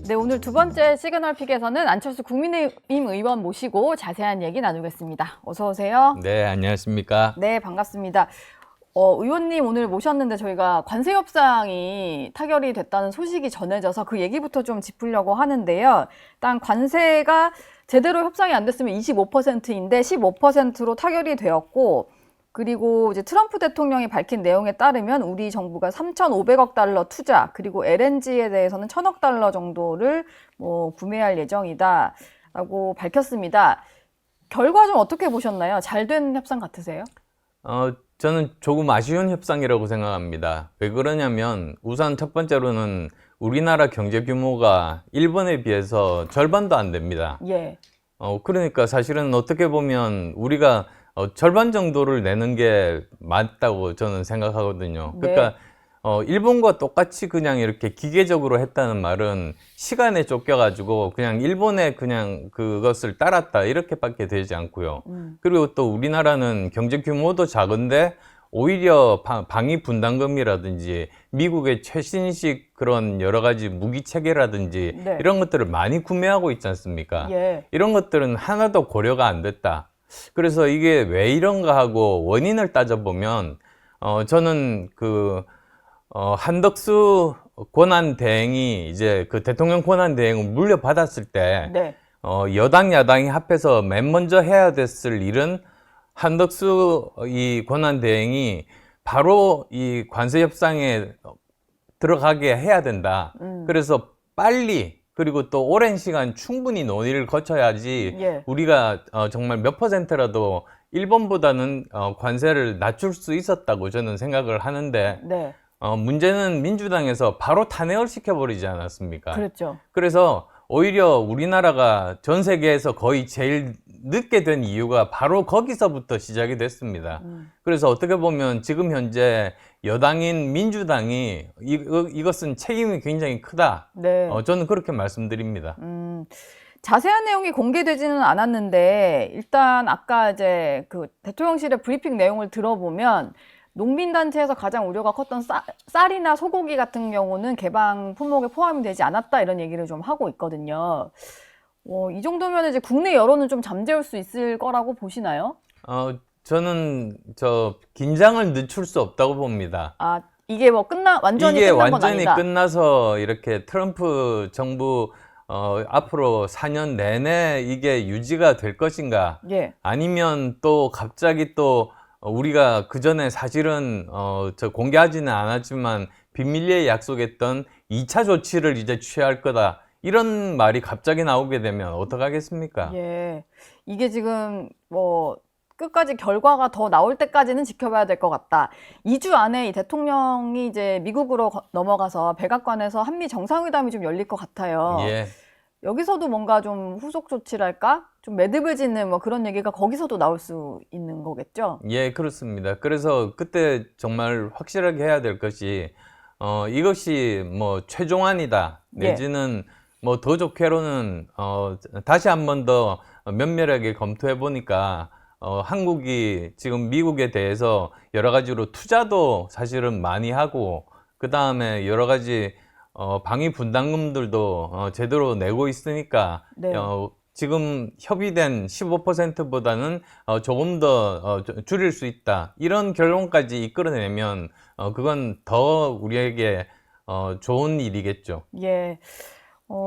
네, 오늘 두 번째 시그널픽에서는 안철수 국민의힘 의원 모시고 자세한 얘기 나누겠습니다. 어서 오세요. 네, 안녕하십니까. 네, 반갑습니다. 의원님 오늘 모셨는데 저희가 관세 협상이 타결이 됐다는 소식이 전해져서 그 얘기부터 좀 짚으려고 하는데요. 일단 관세가 제대로 협상이 안 됐으면 25%인데 15%로 타결이 되었고, 그리고 이제 트럼프 대통령이 밝힌 내용에 따르면 우리 정부가 3,500억 달러 투자, 그리고 LNG에 대해서는 1,000억 달러 정도를 구매할 예정이다라고 밝혔습니다. 결과 좀 어떻게 보셨나요? 잘 된 협상 같으세요? 저는 조금 아쉬운 협상이라고 생각합니다. 왜 그러냐면 우선 첫 번째로는 우리나라 경제 규모가 일본에 비해서 절반도 안 됩니다. 예. 그러니까 사실은 어떻게 보면 우리가 절반 정도를 내는 게 맞다고 저는 생각하거든요. 네. 그러니까 일본과 똑같이 그냥 이렇게 기계적으로 했다는 말은 시간에 쫓겨가지고 그냥 일본에 그냥 그것을 따랐다 이렇게밖에 되지 않고요. 그리고 또 우리나라는 경제 규모도 작은데 오히려 방위 분담금이라든지 미국의 최신식 그런 여러 가지 무기 체계라든지 네. 이런 것들을 많이 구매하고 있지 않습니까? 예. 이런 것들은 하나도 고려가 안 됐다. 그래서 이게 왜 이런가 하고 원인을 따져보면 저는 한덕수 권한대행이 이제 그 대통령 권한대행을 물려받았을 때 네. 여당 야당이 합해서 맨 먼저 해야 됐을 일은 한덕수 이 권한대행이 바로 이 관세 협상에 들어가게 해야 된다. 그래서 빨리 그리고 또 오랜 시간 충분히 논의를 거쳐야지 예. 우리가 정말 몇 퍼센트라도 일본보다는 관세를 낮출 수 있었다고 저는 생각을 하는데 네. 문제는 민주당에서 바로 탄핵을 시켜버리지 않았습니까? 그랬죠. 그래서 오히려 우리나라가 전 세계에서 거의 제일 늦게 된 이유가 바로 거기서부터 시작이 됐습니다. 그래서 어떻게 보면 지금 현재 여당인 민주당이 이것은 책임이 굉장히 크다. 네. 저는 그렇게 말씀드립니다. 자세한 내용이 공개되지는 않았는데 일단 아까 이제 그 대통령실의 브리핑 내용을 들어보면 농민단체에서 가장 우려가 컸던 쌀이나 소고기 같은 경우는 개방 품목에 포함이 되지 않았다 이런 얘기를 좀 하고 있거든요. 이 정도면 이제 국내 여론은 좀 잠재울 수 있을 거라고 보시나요? 저는 긴장을 늦출 수 없다고 봅니다. 아, 이게 완전히 이게 끝난 건 완전히 아니다. 끝나서 이렇게 트럼프 정부 앞으로 4년 내내 이게 유지가 될 것인가? 예. 아니면 또 갑자기 또 우리가 그 전에 사실은 공개하지는 않았지만 비밀리에 약속했던 2차 조치를 이제 취할 거다. 이런 말이 갑자기 나오게 되면 어떡하겠습니까? 예. 이게 지금 끝까지 결과가 더 나올 때까지는 지켜봐야 될 것 같다. 2주 안에 이 대통령이 이제 미국으로 넘어가서 백악관에서 한미 정상회담이 좀 열릴 것 같아요. 예. 여기서도 뭔가 좀 후속 조치랄까? 좀 매듭을 짓는 그런 얘기가 거기서도 나올 수 있는 거겠죠? 예, 그렇습니다. 그래서 그때 정말 확실하게 해야 될 것이 이것이 최종안이다. 예. 내지는 더 좋게로는 다시 한 번 더 면밀하게 검토해 보니까 한국이 지금 미국에 대해서 여러 가지로 투자도 사실은 많이 하고 그 다음에 여러 가지 방위 분담금들도 제대로 내고 있으니까 네. 지금 협의된 15%보다는 조금 더 줄일 수 있다. 이런 결론까지 이끌어내면 그건 더 우리에게 좋은 일이겠죠. 예.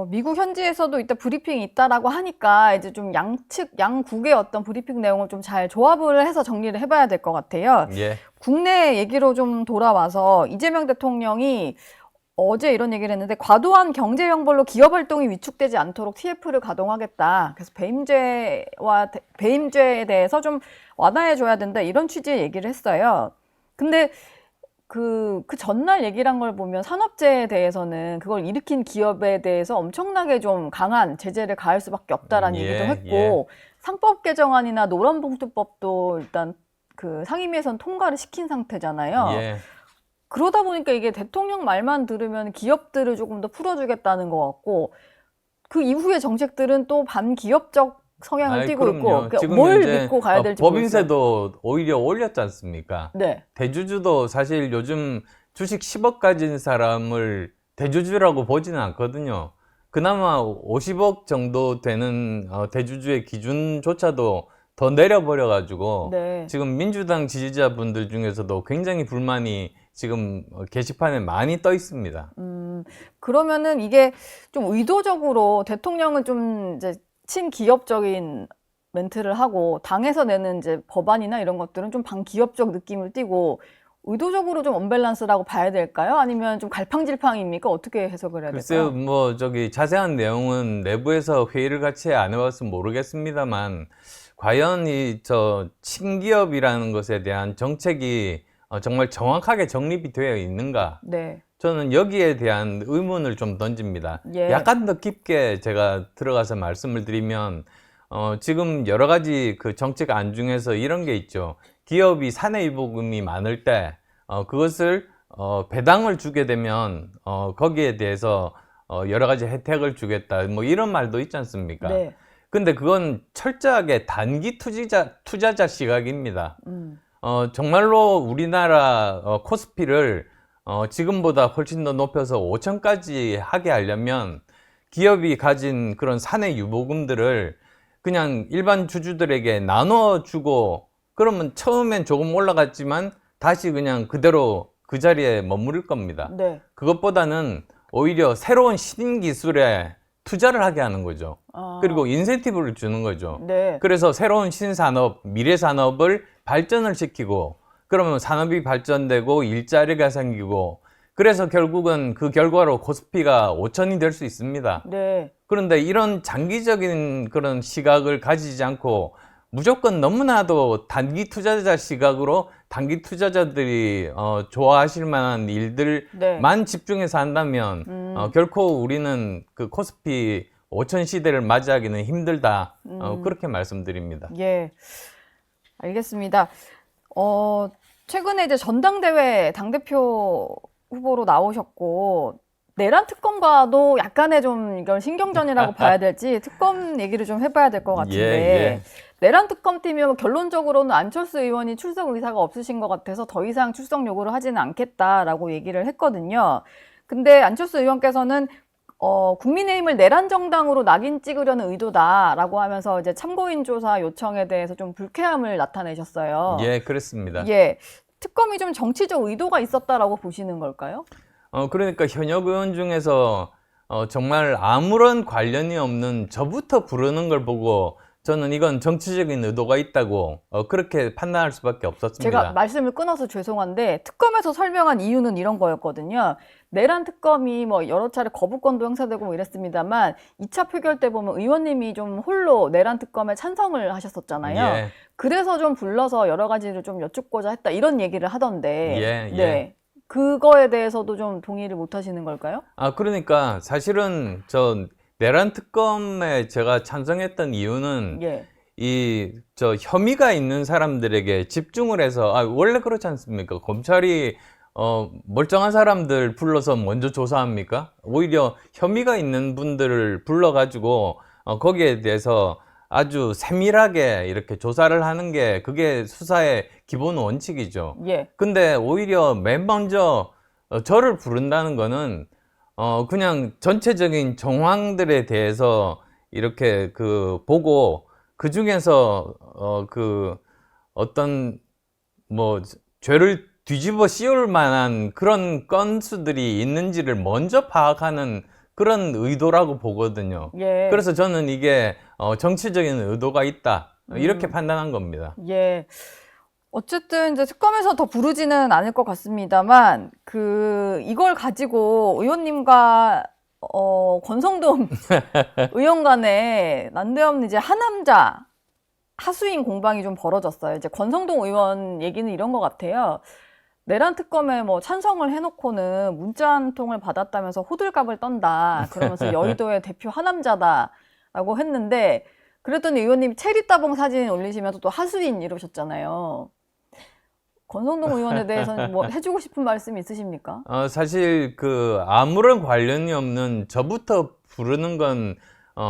미국 현지에서도 이따 브리핑이 있다라고 하니까 이제 좀 양국의 어떤 브리핑 내용을 좀 잘 조합을 해서 정리를 해봐야 될 것 같아요. 예. 국내 얘기로 좀 돌아와서 이재명 대통령이 어제 이런 얘기를 했는데 과도한 경제 형벌로 기업 활동이 위축되지 않도록 TF를 가동하겠다. 그래서 배임죄에 대해서 좀 완화해 줘야 된다. 이런 취지의 얘기를 했어요. 근데 그 전날 얘기란 걸 보면 산업재해에 대해서는 그걸 일으킨 기업에 대해서 엄청나게 좀 강한 제재를 가할 수밖에 없다라는 얘기도 했고 상법 개정안이나 노란봉투법도 일단 그 상임위에서는 통과를 시킨 상태잖아요. 예. 그러다 보니까 이게 대통령 말만 들으면 기업들을 조금 더 풀어주겠다는 것 같고 그 이후의 정책들은 또 반기업적 성향을 띠고 그럼요. 있고 그러니까 지금 뭘 현재 믿고 가야 될지 모르겠어요. 법인세도 오히려 올렸지 않습니까? 네. 대주주도 사실 요즘 주식 10억 가진 사람을 대주주라고 보지는 않거든요. 그나마 50억 정도 되는 대주주의 기준조차도 더 내려버려가지고 네. 지금 민주당 지지자분들 중에서도 굉장히 불만이 지금 게시판에 많이 떠 있습니다. 그러면은 이게 좀 의도적으로 대통령은 좀 이제 친기업적인 멘트를 하고 당에서 내는 이제 법안이나 이런 것들은 좀 반기업적 느낌을 띠고 의도적으로 좀 언밸런스라고 봐야 될까요? 아니면 좀 갈팡질팡입니까? 어떻게 해석을 해야 글쎄요, 될까요? 뭐 자세한 내용은 내부에서 회의를 같이 안 해봐서 모르겠습니다만 과연 친기업이라는 것에 대한 정책이 정말 정확하게 정립이 되어 있는가? 네. 저는 여기에 대한 의문을 좀 던집니다. 예. 약간 더 깊게 제가 들어가서 말씀을 드리면 지금 여러 가지 그 정책 안 중에서 이런 게 있죠. 기업이 사내유보금이 많을 때 그것을 배당을 주게 되면 거기에 대해서 여러 가지 혜택을 주겠다. 뭐 이런 말도 있지 않습니까? 네. 근데 그건 철저하게 단기 투자자 시각입니다. 정말로 우리나라 코스피를 지금보다 훨씬 더 높여서 5천까지 하게 하려면 기업이 가진 그런 사내 유보금들을 그냥 일반 주주들에게 나눠주고 그러면 처음엔 조금 올라갔지만 다시 그냥 그대로 그 자리에 머무를 겁니다. 네. 그것보다는 오히려 새로운 신기술에 투자를 하게 하는 거죠. 그리고 인센티브를 주는 거죠. 네. 그래서 새로운 신산업, 미래산업을 발전을 시키고 그러면 산업이 발전되고 일자리가 생기고 그래서 결국은 그 결과로 코스피가 5천이 될 수 있습니다. 네. 그런데 이런 장기적인 그런 시각을 가지지 않고 무조건 너무나도 단기 투자자 시각으로 단기 투자자들이 좋아하실 만한 일들만 네. 집중해서 한다면 결코 우리는 그 코스피 5천 시대를 맞이하기는 힘들다. 그렇게 말씀드립니다. 예. 알겠습니다. 최근에 이제 전당대회 당대표 후보로 나오셨고, 내란 특검과도 약간의 좀 이걸 신경전이라고 봐야 될지 특검 얘기를 좀 해봐야 될 것 같은데, 예. 내란 특검팀이면 결론적으로는 안철수 의원이 출석 의사가 없으신 것 같아서 더 이상 출석 요구를 하지는 않겠다라고 얘기를 했거든요. 근데 안철수 의원께서는 국민의힘을 내란 정당으로 낙인 찍으려는 의도다라고 하면서 이제 참고인 조사 요청에 대해서 좀 불쾌함을 나타내셨어요. 예, 그렇습니다. 예. 특검이 좀 정치적 의도가 있었다라고 보시는 걸까요? 그러니까 현역 의원 중에서 정말 아무런 관련이 없는 저부터 부르는 걸 보고 저는 이건 정치적인 의도가 있다고 그렇게 판단할 수밖에 없었습니다. 제가 말씀을 끊어서 죄송한데 특검에서 설명한 이유는 이런 거였거든요. 내란 특검이 뭐 여러 차례 거부권도 행사되고 뭐 이랬습니다만 2차 표결 때 보면 의원님이 좀 홀로 내란 특검에 찬성을 하셨었잖아요. 예. 그래서 좀 불러서 여러 가지를 좀 여쭙고자 했다 이런 얘기를 하던데 예, 예. 네. 그거에 대해서도 좀 동의를 못 하시는 걸까요? 그러니까 사실은 내란 특검에 제가 찬성했던 이유는 예. 혐의가 있는 사람들에게 집중을 해서 원래 그렇지 않습니까? 검찰이 멀쩡한 사람들 불러서 먼저 조사합니까? 오히려 혐의가 있는 분들을 불러가지고 거기에 대해서 아주 세밀하게 이렇게 조사를 하는 게 그게 수사의 기본 원칙이죠. 예. 근데 오히려 맨 먼저 저를 부른다는 거는 그냥 전체적인 정황들에 대해서 이렇게 보고 그 중에서 어떤 뭐 죄를 뒤집어 씌울 만한 그런 건수들이 있는지를 먼저 파악하는 그런 의도라고 보거든요. 예. 그래서 저는 이게 정치적인 의도가 있다 이렇게 판단한 겁니다. 예. 어쨌든 이제 특검에서 더 부르지는 않을 것 같습니다만 이걸 가지고 의원님과 권성동 의원 간에 난데없는 이제 하남자 하수인 공방이 좀 벌어졌어요. 이제 권성동 의원 얘기는 이런 것 같아요. 내란 특검에 뭐 찬성을 해놓고는 문자 한 통을 받았다면서 호들갑을 떤다. 그러면서 여의도의 대표 하남자다라고 했는데 그랬더니 의원님이 체리 따봉 사진 올리시면서 또 하수인 이러셨잖아요. 권성동 의원에 대해서는 뭐 해주고 싶은 말씀 있으십니까? 사실 아무런 관련이 없는 저부터 부르는 건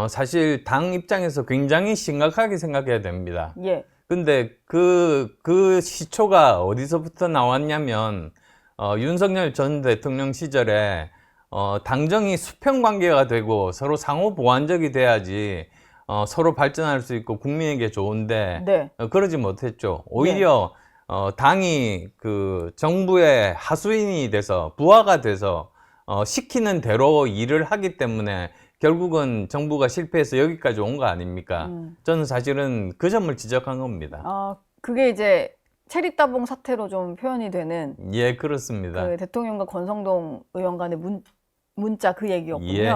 사실 당 입장에서 굉장히 심각하게 생각해야 됩니다. 예. 근데 그 시초가 어디서부터 나왔냐면 윤석열 전 대통령 시절에 당정이 수평 관계가 되고 서로 상호 보완적이 돼야지 서로 발전할 수 있고 국민에게 좋은데 네. 그러지 못했죠. 오히려 당이 그 정부의 하수인이 돼서 부하가 돼서 시키는 대로 일을 하기 때문에 결국은 정부가 실패해서 여기까지 온 거 아닙니까? 저는 사실은 그 점을 지적한 겁니다. 그게 이제 체리따봉 사태로 좀 표현이 되는 예, 그렇습니다. 그 대통령과 권성동 의원 간의 문자 그 얘기였군요. 예.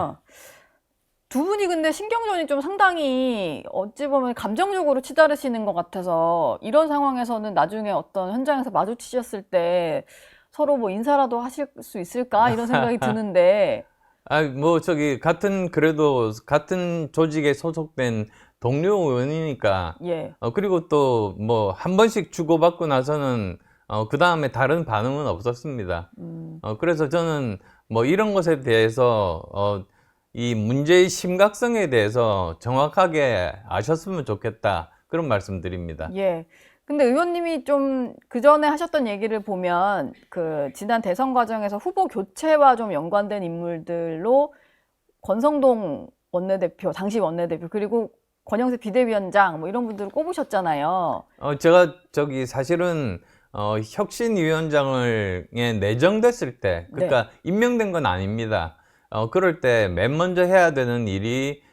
두 분이 근데 신경전이 좀 상당히 어찌 보면 감정적으로 치달으시는 것 같아서 이런 상황에서는 나중에 어떤 현장에서 마주치셨을 때 서로 뭐 인사라도 하실 수 있을까 이런 생각이 드는데 그래도 같은 조직에 소속된 동료 의원이니까 예. 그리고 또 뭐 한 번씩 주고받고 나서는 그 다음에 다른 반응은 없었습니다. 그래서 저는 뭐 이런 것에 대해서 이 문제의 심각성에 대해서 정확하게 아셨으면 좋겠다 그런 말씀드립니다. 예. 근데 의원님이 좀 그 전에 하셨던 얘기를 보면 그 지난 대선 과정에서 후보 교체와 좀 연관된 인물들로 권성동 원내대표, 당시 원내대표 그리고 권영세 비대위원장 뭐 이런 분들을 꼽으셨잖아요. 제가 사실은 혁신위원장을 내정됐을 때, 그러니까 임명된 건 아닙니다. 그럴 때 맨 먼저 해야 되는 일이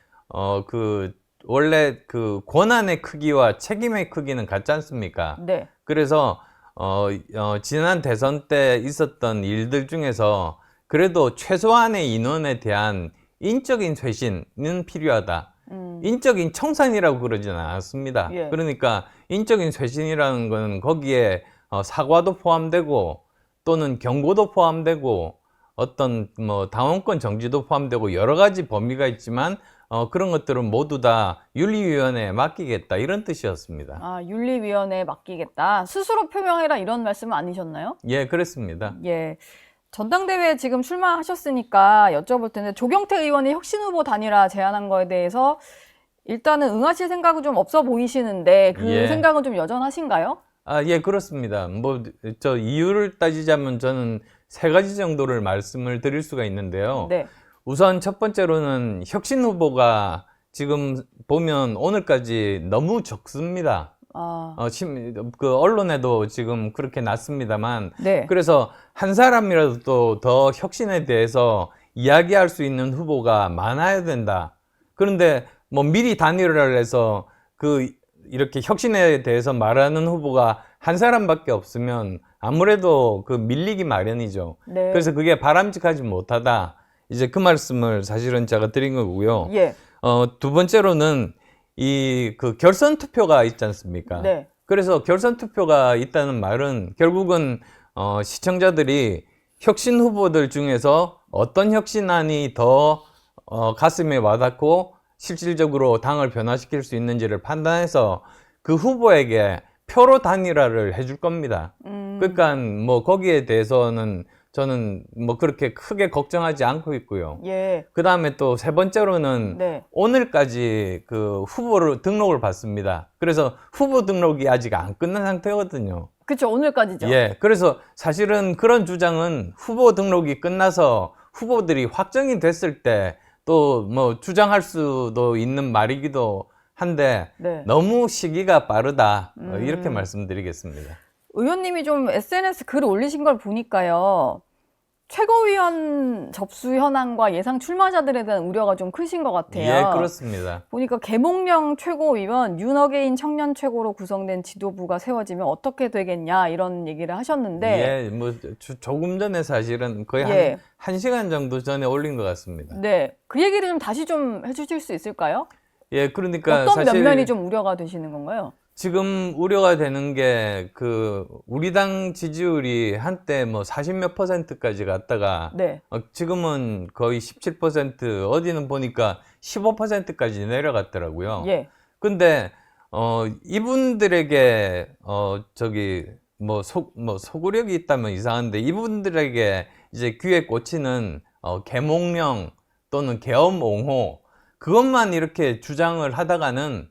원래 그 권한의 크기와 책임의 크기는 같지 않습니까? 네. 그래서 지난 대선 때 있었던 일들 중에서 그래도 최소한의 인원에 대한 인적인 쇄신은 필요하다. 인적인 청산이라고 그러지는 않았습니다. 예. 그러니까 인적인 쇄신이라는 거는 거기에 사과도 포함되고 또는 경고도 포함되고 어떤 뭐 당원권 정지도 포함되고 여러 가지 범위가 있지만 그런 것들은 모두 다 윤리위원회에 맡기겠다 이런 뜻이었습니다. 윤리위원회에 맡기겠다. 스스로 표명해라 이런 말씀은 아니셨나요? 예, 그랬습니다. 예. 전당대회에 지금 출마하셨으니까 여쭤볼 텐데 조경태 의원이 혁신 후보 단일화 제안한 거에 대해서 일단은 응하실 생각은 좀 없어 보이시는데 그 예. 생각은 좀 여전하신가요? 예, 그렇습니다. 이유를 따지자면 저는 세 가지 정도를 말씀을 드릴 수가 있는데요. 네. 우선 첫 번째로는 혁신 후보가 지금 보면 오늘까지 너무 적습니다. 그 언론에도 지금 그렇게 났습니다만, 네. 그래서 한 사람이라도 더 혁신에 대해서 이야기할 수 있는 후보가 많아야 된다. 그런데 뭐 미리 단일화를 해서 이렇게 혁신에 대해서 말하는 후보가 한 사람밖에 없으면 아무래도 밀리기 마련이죠. 네. 그래서 그게 바람직하지 못하다. 이제 그 말씀을 사실은 제가 드린 거고요. 예. 두 번째로는 결선 투표가 있지 않습니까? 네. 그래서 결선 투표가 있다는 말은 결국은 시청자들이 혁신 후보들 중에서 어떤 혁신안이 더 가슴에 와닿고 실질적으로 당을 변화시킬 수 있는지를 판단해서 그 후보에게 표로 단일화를 해줄 겁니다. 그러니까 뭐 거기에 대해서는 저는 뭐 그렇게 크게 걱정하지 않고 있고요. 예. 그 다음에 또 세 번째로는 네. 오늘까지 그 후보로 등록을 받습니다. 그래서 후보 등록이 아직 안 끝난 상태거든요. 그렇죠. 오늘까지죠. 예. 그래서 사실은 그런 주장은 후보 등록이 끝나서 후보들이 확정이 됐을 때 또 뭐 주장할 수도 있는 말이기도 한데 네. 너무 시기가 빠르다. 이렇게 말씀드리겠습니다. 의원님이 좀 SNS 글을 올리신 걸 보니까요. 최고위원 접수 현황과 예상 출마자들에 대한 우려가 좀 크신 것 같아요. 예, 그렇습니다. 보니까 계몽령 최고위원, 윤어게인 청년 최고로 구성된 지도부가 세워지면 어떻게 되겠냐 이런 얘기를 하셨는데 예, 뭐 조금 전에 사실은 거의 예. 한 시간 정도 전에 올린 것 같습니다. 네, 그 얘기를 좀 다시 좀 해주실 수 있을까요? 예, 그러니까 어떤 사실 면면이 좀 우려가 되시는 건가요? 지금 우려가 되는 게 우리 당 지지율이 한때 뭐 40몇 %까지 갔다가 네. 지금은 거의 17%, 어디는 보니까 15%까지 내려갔더라고요. 예. 근데 이분들에게 소구력이 있다면 이상한데 이분들에게 이제 귀에 꽂히는 계몽령 또는 계엄 옹호 그것만 이렇게 주장을 하다가는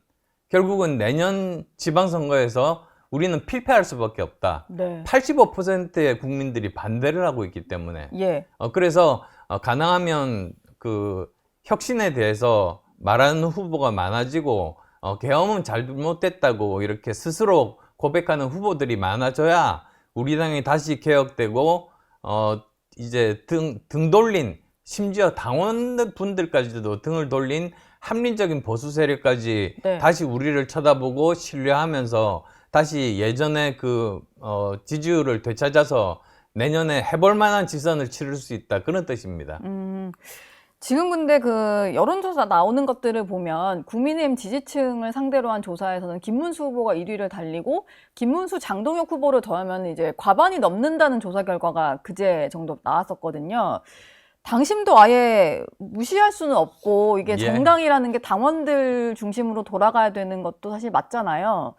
결국은 내년 지방선거에서 우리는 필패할 수밖에 없다. 네. 85%의 국민들이 반대를 하고 있기 때문에. 예. 그래서 가능하면 그 혁신에 대해서 말하는 후보가 많아지고 계엄은 잘못됐다고 이렇게 스스로 고백하는 후보들이 많아져야 우리 당이 다시 개혁되고 이제 등 돌린, 심지어 당원분들까지도 등을 돌린 합리적인 보수 세력까지 네. 다시 우리를 쳐다보고 신뢰하면서 다시 예전의 지지율을 되찾아서 내년에 해볼 만한 지선을 치를 수 있다, 그런 뜻입니다. 지금 근데 그 여론조사 나오는 것들을 보면 국민의힘 지지층을 상대로 한 조사에서는 김문수 후보가 1위를 달리고 김문수 장동혁 후보를 더하면 이제 과반이 넘는다는 조사 결과가 그제 정도 나왔었거든요. 당심도 아예 무시할 수는 없고 이게 예. 정당이라는 게 당원들 중심으로 돌아가야 되는 것도 사실 맞잖아요.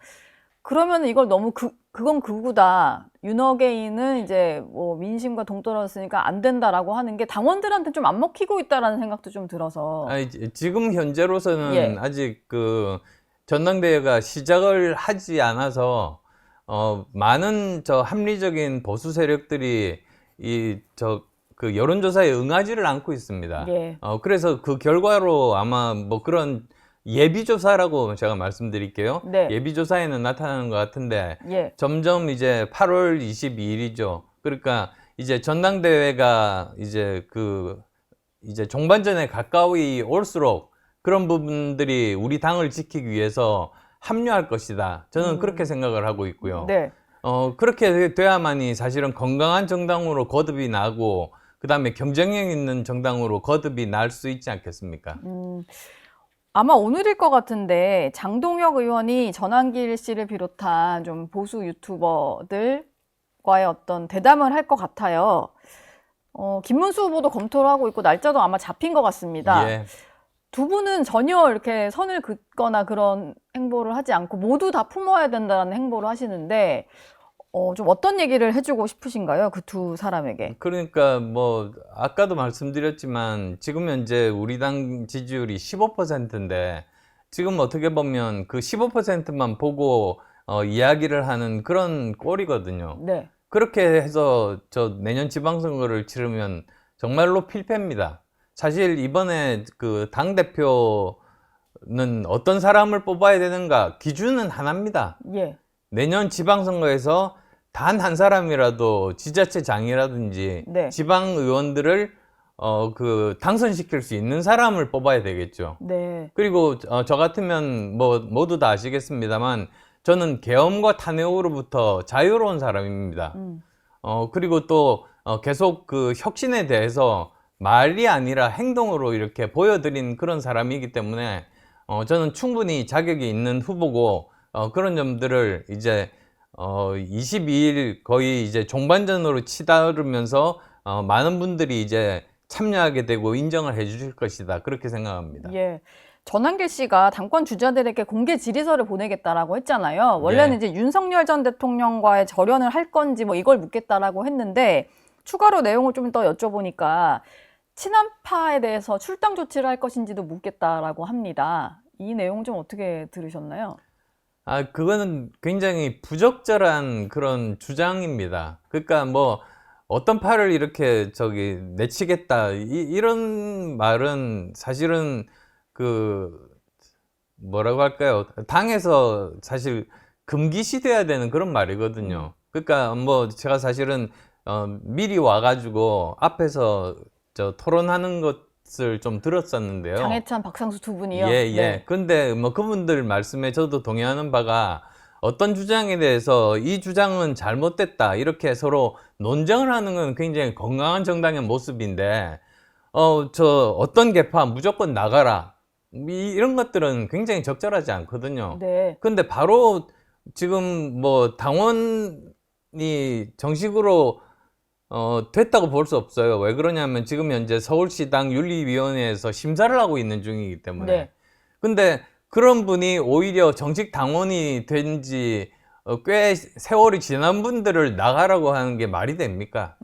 그러면 이걸 너무 그건 극우다. 윤어게인은 이제 뭐 민심과 동떨어졌으니까 안 된다라고 하는 게 당원들한테 좀 안 먹히고 있다라는 생각도 좀 들어서. 아니, 지금 현재로서는 예. 아직 그 전당대회가 시작을 하지 않아서 많은 합리적인 보수 세력들이 그 여론조사에 응하지를 않고 있습니다. 예. 그래서 그 결과로 아마 뭐 그런 예비조사라고 제가 말씀드릴게요. 네. 예비조사에는 나타나는 것 같은데 예. 점점 이제 8월 22일이죠. 그러니까 이제 전당대회가 이제 이제 종반전에 가까이 올수록 그런 부분들이 우리 당을 지키기 위해서 합류할 것이다. 저는 그렇게 생각을 하고 있고요. 네. 그렇게 돼야만이 사실은 건강한 정당으로 거듭이 나고 그다음에 경쟁력 있는 정당으로 거듭이 날 수 있지 않겠습니까? 아마 오늘일 것 같은데 장동혁 의원이 전한길 씨를 비롯한 좀 보수 유튜버들과의 어떤 대담을 할 것 같아요. 김문수 후보도 검토를 하고 있고 날짜도 아마 잡힌 것 같습니다. 예. 두 분은 전혀 이렇게 선을 긋거나 그런 행보를 하지 않고 모두 다 품어야 된다는 행보를 하시는데 좀 어떤 얘기를 해주고 싶으신가요? 그 두 사람에게. 그러니까 뭐 아까도 말씀드렸지만 지금 현재 우리 당 지지율이 15%인데 지금 어떻게 보면 그 15%만 보고 이야기를 하는 그런 꼴이거든요. 네. 그렇게 해서 내년 지방선거를 치르면 정말로 필패입니다. 사실 이번에 그 당대표는 어떤 사람을 뽑아야 되는가 기준은 하나입니다. 예. 내년 지방선거에서 단 한 사람이라도 지자체장이라든지 네. 지방의원들을 당선시킬 수 있는 사람을 뽑아야 되겠죠. 네. 그리고 저 같으면 뭐 모두 다 아시겠습니다만 저는 계엄과 탄핵으로부터 자유로운 사람입니다. 그리고 또 계속 그 혁신에 대해서 말이 아니라 행동으로 이렇게 보여드린 그런 사람이기 때문에 저는 충분히 자격이 있는 후보고 그런 점들을 이제 22일 거의 이제 종반전으로 치달으면서 많은 분들이 이제 참여하게 되고 인정을 해 주실 것이다. 그렇게 생각합니다. 예. 전한길 씨가 당권 주자들에게 공개 질의서를 보내겠다라고 했잖아요. 원래는 네. 이제 윤석열 전 대통령과의 절연을 할 건지 뭐 이걸 묻겠다라고 했는데 추가로 내용을 좀 더 여쭤보니까 친한파에 대해서 출당 조치를 할 것인지도 묻겠다라고 합니다. 이 내용 좀 어떻게 들으셨나요? 그거는 굉장히 부적절한 그런 주장입니다. 그러니까 뭐 어떤 파를 이렇게 내치겠다 이런 말은 사실은 뭐라고 할까요? 당에서 사실 금기시돼야 되는 그런 말이거든요. 그러니까 뭐 제가 사실은 미리 와가지고 앞에서 토론하는 것을 좀 들었었는데요. 장해찬, 박상수 두 분이요? 예. 네. 근데 뭐 그분들 말씀에 저도 동의하는 바가 어떤 주장에 대해서 이 주장은 잘못됐다 이렇게 서로 논쟁을 하는 건 굉장히 건강한 정당의 모습인데 어떤 개파 무조건 나가라 이런 것들은 굉장히 적절하지 않거든요. 네. 근데 바로 지금 뭐 당원이 정식으로 됐다고 볼 수 없어요. 왜 그러냐면 지금 현재 서울시당 윤리위원회에서 심사를 하고 있는 중이기 때문에. 네. 근데 그런 분이 오히려 정식 당원이 된 지 꽤 세월이 지난 분들을 나가라고 하는 게 말이 됩니까?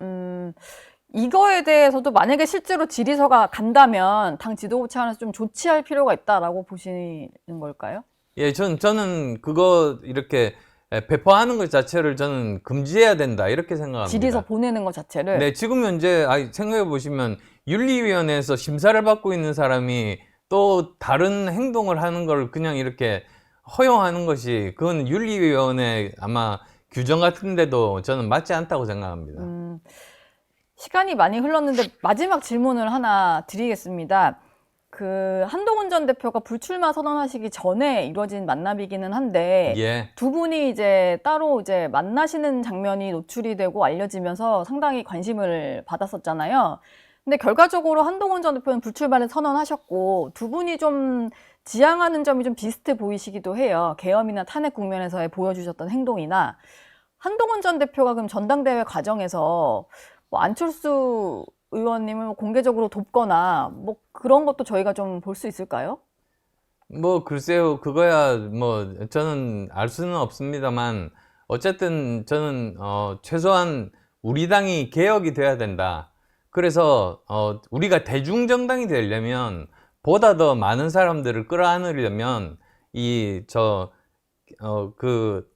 이거에 대해서도 만약에 실제로 질의서가 간다면 당 지도부 차원에서 좀 조치할 필요가 있다라고 보시는 걸까요? 예, 저는 그거 이렇게 배포하는 것 자체를 저는 금지해야 된다 이렇게 생각합니다. 질의서 보내는 것 자체를. 네, 지금 현재 생각해 보시면 윤리위원회에서 심사를 받고 있는 사람이 또 다른 행동을 하는 걸 그냥 이렇게 허용하는 것이 그건 윤리위원회 아마 규정 같은데도 저는 맞지 않다고 생각합니다. 시간이 많이 흘렀는데 마지막 질문을 하나 드리겠습니다. 그 한동훈 전 대표가 불출마 선언하시기 전에 이루어진 만남이기는 한데 예. 두 분이 이제 따로 이제 만나시는 장면이 노출이 되고 알려지면서 상당히 관심을 받았었잖아요. 근데 결과적으로 한동훈 전 대표는 불출마를 선언하셨고 두 분이 좀 지향하는 점이 좀 비슷해 보이시기도 해요. 계엄이나 탄핵 국면에서의 보여주셨던 행동이나 한동훈 전 대표가 그럼 전당대회 과정에서 뭐 안철수 의원님을 공개적으로 돕거나 뭐 그런 것도 저희가 좀 볼 수 있을까요? 뭐 글쎄요, 그거야 뭐 저는 알 수는 없습니다만 어쨌든 저는 최소한 우리 당이 개혁이 돼야 된다. 그래서 우리가 대중정당이 되려면 보다 더 많은 사람들을 끌어안으려면 그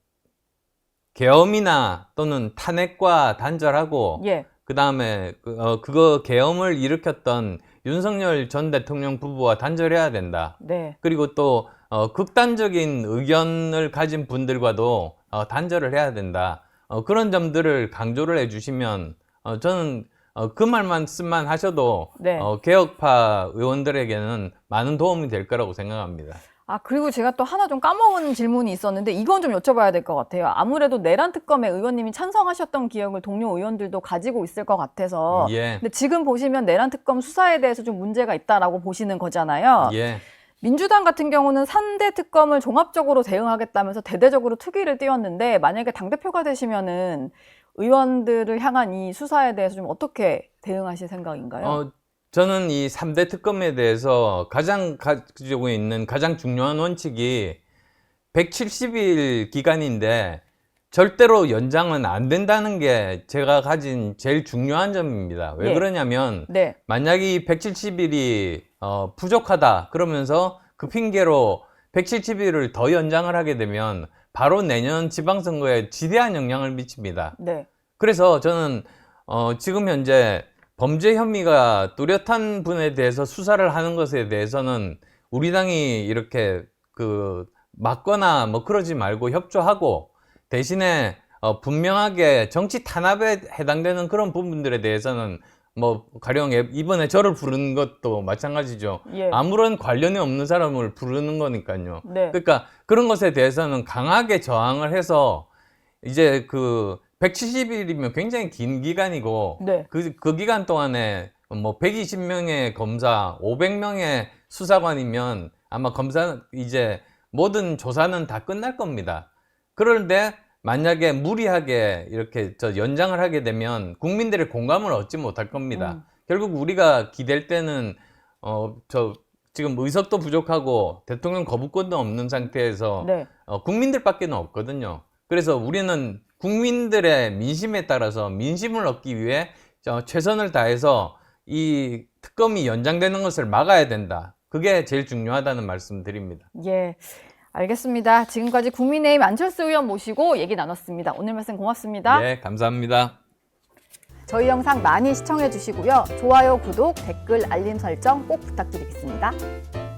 계엄이나 또는 탄핵과 단절하고 예. 그다음에 그거 계엄을 일으켰던 윤석열 전 대통령 부부와 단절해야 된다. 네. 그리고 또 극단적인 의견을 가진 분들과도 단절을 해야 된다. 그런 점들을 강조를 해주시면 저는 그 말씀만 하셔도 네. 개혁파 의원들에게는 많은 도움이 될 거라고 생각합니다. 아, 그리고 제가 또 하나 좀 까먹은 질문이 있었는데 이건 좀 여쭤봐야 될 것 같아요. 아무래도 내란 특검에 의원님이 찬성하셨던 기억을 동료 의원들도 가지고 있을 것 같아서. 예. 근데 지금 보시면 내란 특검 수사에 대해서 좀 문제가 있다라고 보시는 거잖아요. 예. 민주당 같은 경우는 3대 특검을 종합적으로 대응하겠다면서 대대적으로 특위를 띄웠는데 만약에 당대표가 되시면은 의원들을 향한 이 수사에 대해서 좀 어떻게 대응하실 생각인가요? 저는 이 3대 특검에 대해서 가지고 있는 가장 중요한 원칙이 170일 기간인데 절대로 연장은 안 된다는 게 제가 가진 제일 중요한 점입니다. 왜 예. 그러냐면 네. 만약에 이 170일이 부족하다 그러면서 그 핑계로 170일을 더 연장을 하게 되면 바로 내년 지방선거에 지대한 영향을 미칩니다. 네. 그래서 저는 지금 현재 범죄 혐의가 뚜렷한 분에 대해서 수사를 하는 것에 대해서는 우리 당이 이렇게 막거나 뭐 그러지 말고 협조하고 대신에 분명하게 정치 탄압에 해당되는 그런 부분들에 대해서는 뭐 가령 이번에 저를 부르는 것도 마찬가지죠. 예. 아무런 관련이 없는 사람을 부르는 거니까요. 네. 그러니까 그런 것에 대해서는 강하게 저항을 해서 이제 170일이면 굉장히 긴 기간이고 네. 그 기간 동안에 뭐 120명의 검사, 500명의 수사관이면 아마 이제 모든 조사는 다 끝날 겁니다. 그런데 만약에 무리하게 이렇게 연장을 하게 되면 국민들의 공감을 얻지 못할 겁니다. 결국 우리가 기댈 때는 지금 의석도 부족하고 대통령 거부권도 없는 상태에서 네. 국민들밖에는 없거든요. 그래서 우리는 국민들의 민심에 따라서 민심을 얻기 위해 최선을 다해서 이 특검이 연장되는 것을 막아야 된다. 그게 제일 중요하다는 말씀 드립니다. 예. 알겠습니다. 지금까지 국민의힘 안철수 의원 모시고 얘기 나눴습니다. 오늘 말씀 고맙습니다. 네, 감사합니다. 저희 영상 많이 시청해 주시고요. 좋아요, 구독, 댓글, 알림 설정 꼭 부탁드리겠습니다.